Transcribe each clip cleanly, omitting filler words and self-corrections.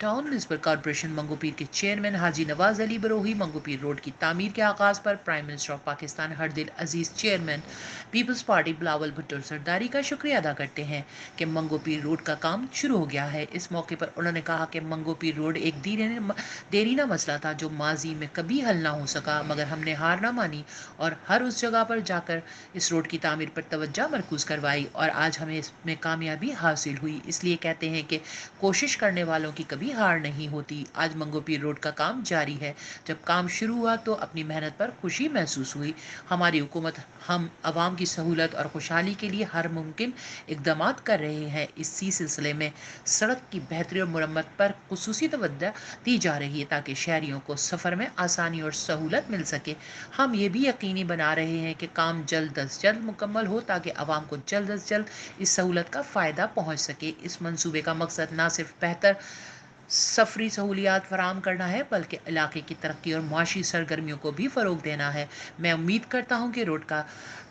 Town municipal corporation Mangopir के chairman Haji Nawaz Ali Barohi Mangopir road की तामीर के आगाज़ पर प्राइम मिनिस्टर ऑफ पाकिस्तान हरदिल अजीज़ chairman Peoples Party Bilawal Bhutto Zardari का शुक्रिया अदा करते हैं कि मंगोपीर रोड का काम शुरू हो गया है। इस मौके पर उन्होंने कहा कि मंगोपीर रोड एक देरीना मसला था जो माजी में कभी हल ना हो सका, मगर हमने हार ना मानी और हर उस जगह पर जाकर इस रोड की तामीर पर तवज्जो मरकूज करवाई और आज हमें इसमें कामयाबी हासिल हुई। इसलिए कहते हैं कि कोशिश करने वालों की कभी हार नहीं होती। आज मंगोपीर रोड का काम जारी है। जब काम शुरू हुआ तो अपनी मेहनत पर खुशी महसूस हुई। हमारी हुकूमत हम आवाम की सहूलत और खुशहाली के लिए हर मुमकिन इकदाम कर रहे हैं। इसी सिलसिले में सड़क की बेहतरी और मुरम्मत पर खुसूसी तवज्जो दी जा रही है ताकि शहरियों को सफ़र में आसानी और सहूलत मिल सके। हम ये भी यकीनी बना रहे हैं कि काम जल्द अज जल्द मुकम्मल हो ताकि आवाम को जल्द अज जल्द इस सहूलत का फ़ायदा पहुँच सके। इस मनसूबे का मकसद न सिर्फ बेहतर सफरी सहूलियात फराम करना है बल्कि इलाके की तरक्की और मुआशी सरगर्मियों को भी फ़रोग देना है। मैं उम्मीद करता हूँ कि रोड का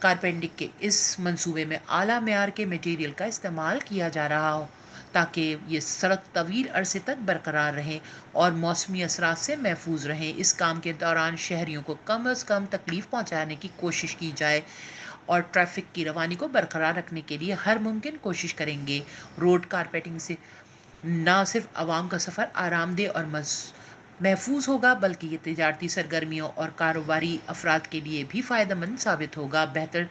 कारपेंटिंग के इस मंसूबे में आला मेयार के मटेरियल का इस्तेमाल किया जा रहा हो ताकि ये सड़क तवील अरसे तक बरकरार रहे और मौसमी असरात से महफूज रहें। इस काम के दौरान शहरियों को कम अज़ कम तकलीफ पहुँचाने की कोशिश की जाए और ट्रैफिक की रवानी को बरकरार रखने के लिए हर मुमकिन कोशिश करेंगे। रोड कारपेटिंग से न सिर्फ आवाम का सफ़र आरामदेह और महफूज होगा बल्कि ये तजारती सरगर्मियों और कारोबारी अफराद के लिए भी फ़ायदेमंद साबित होगा। बेहतर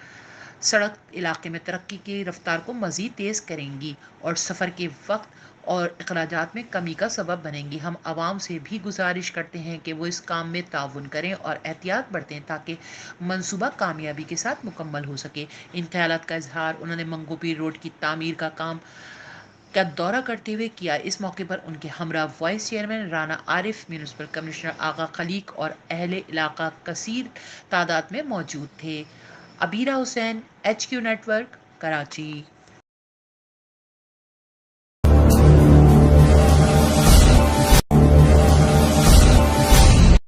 सड़क इलाके में तरक्की की रफ्तार को मज़ीद तेज़ करेंगी और सफ़र के वक्त और अखराजात में कमी का सबब बनेंगी। हम आवाम से भी गुजारिश करते हैं कि वो इस काम में ताउन करें और एहतियात बरतें ताकि मंसूबा कामयाबी के साथ मुकम्मल हो सके। इन ख्यालात का इजहार उन्होंने मंगोपीर रोड की तामीर का काम का दौरा करते हुए किया। इस मौके पर उनके हमरा vice chairman Rana Arif, municipal commissioner Agha Khaliq और अहले इलाका कसीर तादाद में मौजूद थे। Abira Hussain, HQ network, Karachi.